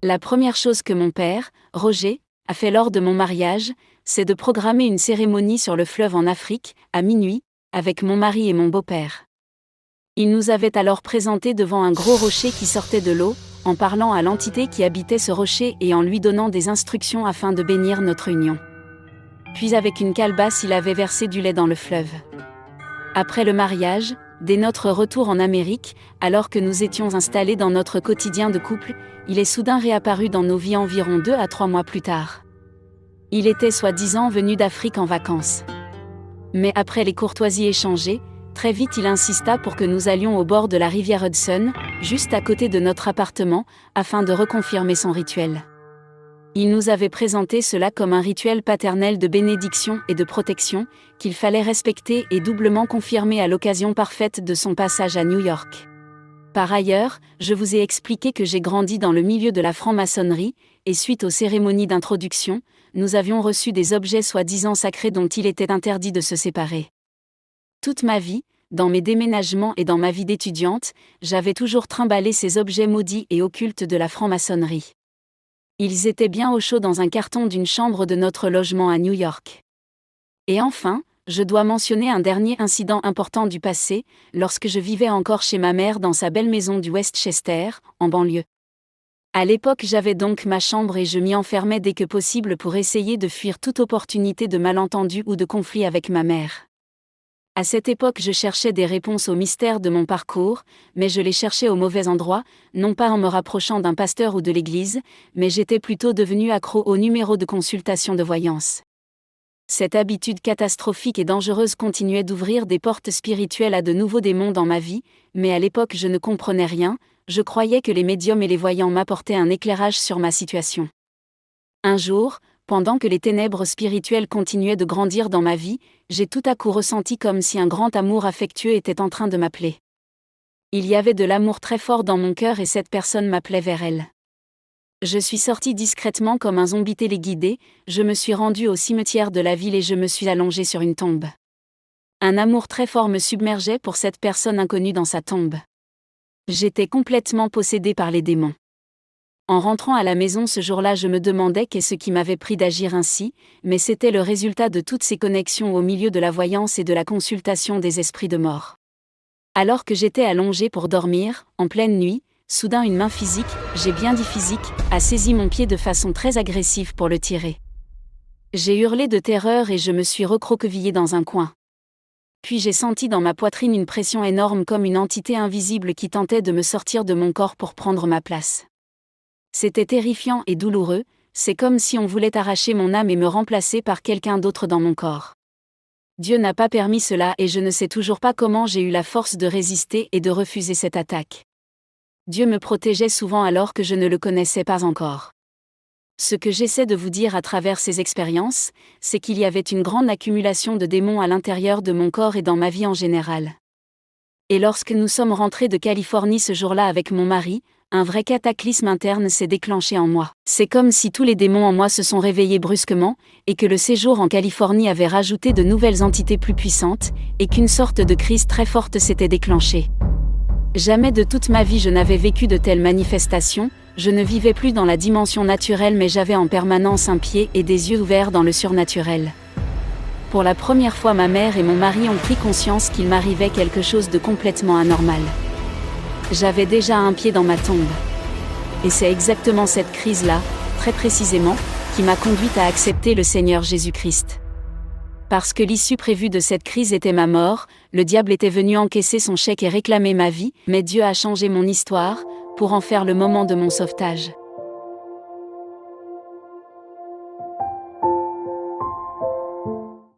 La première chose que mon père, Roger, a fait lors de mon mariage, c'est de programmer une cérémonie sur le fleuve en Afrique, à minuit, avec mon mari et mon beau-père. Il nous avait alors présenté devant un gros rocher qui sortait de l'eau, en parlant à l'entité qui habitait ce rocher et en lui donnant des instructions afin de bénir notre union. Puis avec une calebasse il avait versé du lait dans le fleuve. Après le mariage, dès notre retour en Amérique, alors que nous étions installés dans notre quotidien de couple, il est soudain réapparu dans nos vies environ 2 à 3 mois plus tard. Il était soi-disant venu d'Afrique en vacances. Mais après les courtoisies échangées, très vite il insista pour que nous allions au bord de la rivière Hudson, juste à côté de notre appartement, afin de reconfirmer son rituel. Il nous avait présenté cela comme un rituel paternel de bénédiction et de protection, qu'il fallait respecter et doublement confirmer à l'occasion parfaite de son passage à New York. Par ailleurs, je vous ai expliqué que j'ai grandi dans le milieu de la franc-maçonnerie, et suite aux cérémonies d'introduction, nous avions reçu des objets soi-disant sacrés dont il était interdit de se séparer. Toute ma vie, dans mes déménagements et dans ma vie d'étudiante, j'avais toujours trimballé ces objets maudits et occultes de la franc-maçonnerie. Ils étaient bien au chaud dans un carton d'une chambre de notre logement à New York. Et enfin, je dois mentionner un dernier incident important du passé, lorsque je vivais encore chez ma mère dans sa belle maison du Westchester, en banlieue. À l'époque j'avais donc ma chambre et je m'y enfermais dès que possible pour essayer de fuir toute opportunité de malentendu ou de conflit avec ma mère. À cette époque je cherchais des réponses aux mystères de mon parcours, mais je les cherchais au mauvais endroit, non pas en me rapprochant d'un pasteur ou de l'église, mais j'étais plutôt devenue accro au numéro de consultation de voyance. Cette habitude catastrophique et dangereuse continuait d'ouvrir des portes spirituelles à de nouveaux démons dans ma vie, mais à l'époque je ne comprenais rien, je croyais que les médiums et les voyants m'apportaient un éclairage sur ma situation. Un jour, pendant que les ténèbres spirituelles continuaient de grandir dans ma vie, j'ai tout à coup ressenti comme si un grand amour affectueux était en train de m'appeler. Il y avait de l'amour très fort dans mon cœur et cette personne m'appelait vers elle. Je suis sortie discrètement comme un zombie téléguidé, je me suis rendue au cimetière de la ville et je me suis allongée sur une tombe. Un amour très fort me submergeait pour cette personne inconnue dans sa tombe. J'étais complètement possédée par les démons. En rentrant à la maison ce jour-là, je me demandais qu'est-ce qui m'avait pris d'agir ainsi, mais c'était le résultat de toutes ces connexions au milieu de la voyance et de la consultation des esprits de mort. Alors que j'étais allongée pour dormir, en pleine nuit, soudain une main physique, j'ai bien dit physique, a saisi mon pied de façon très agressive pour le tirer. J'ai hurlé de terreur et je me suis recroquevillée dans un coin. Puis j'ai senti dans ma poitrine une pression énorme comme une entité invisible qui tentait de me sortir de mon corps pour prendre ma place. C'était terrifiant et douloureux, c'est comme si on voulait arracher mon âme et me remplacer par quelqu'un d'autre dans mon corps. Dieu n'a pas permis cela et je ne sais toujours pas comment j'ai eu la force de résister et de refuser cette attaque. Dieu me protégeait souvent alors que je ne le connaissais pas encore. Ce que j'essaie de vous dire à travers ces expériences, c'est qu'il y avait une grande accumulation de démons à l'intérieur de mon corps et dans ma vie en général. Et lorsque nous sommes rentrés de Californie ce jour-là avec mon mari, un vrai cataclysme interne s'est déclenché en moi. C'est comme si tous les démons en moi se sont réveillés brusquement, et que le séjour en Californie avait rajouté de nouvelles entités plus puissantes, et qu'une sorte de crise très forte s'était déclenchée. Jamais de toute ma vie je n'avais vécu de telles manifestations, je ne vivais plus dans la dimension naturelle mais j'avais en permanence un pied et des yeux ouverts dans le surnaturel. Pour la première fois ma mère et mon mari ont pris conscience qu'il m'arrivait quelque chose de complètement anormal. J'avais déjà un pied dans ma tombe. Et c'est exactement cette crise-là, très précisément, qui m'a conduite à accepter le Seigneur Jésus-Christ. Parce que l'issue prévue de cette crise était ma mort, le diable était venu encaisser son chèque et réclamer ma vie, mais Dieu a changé mon histoire, pour en faire le moment de mon sauvetage.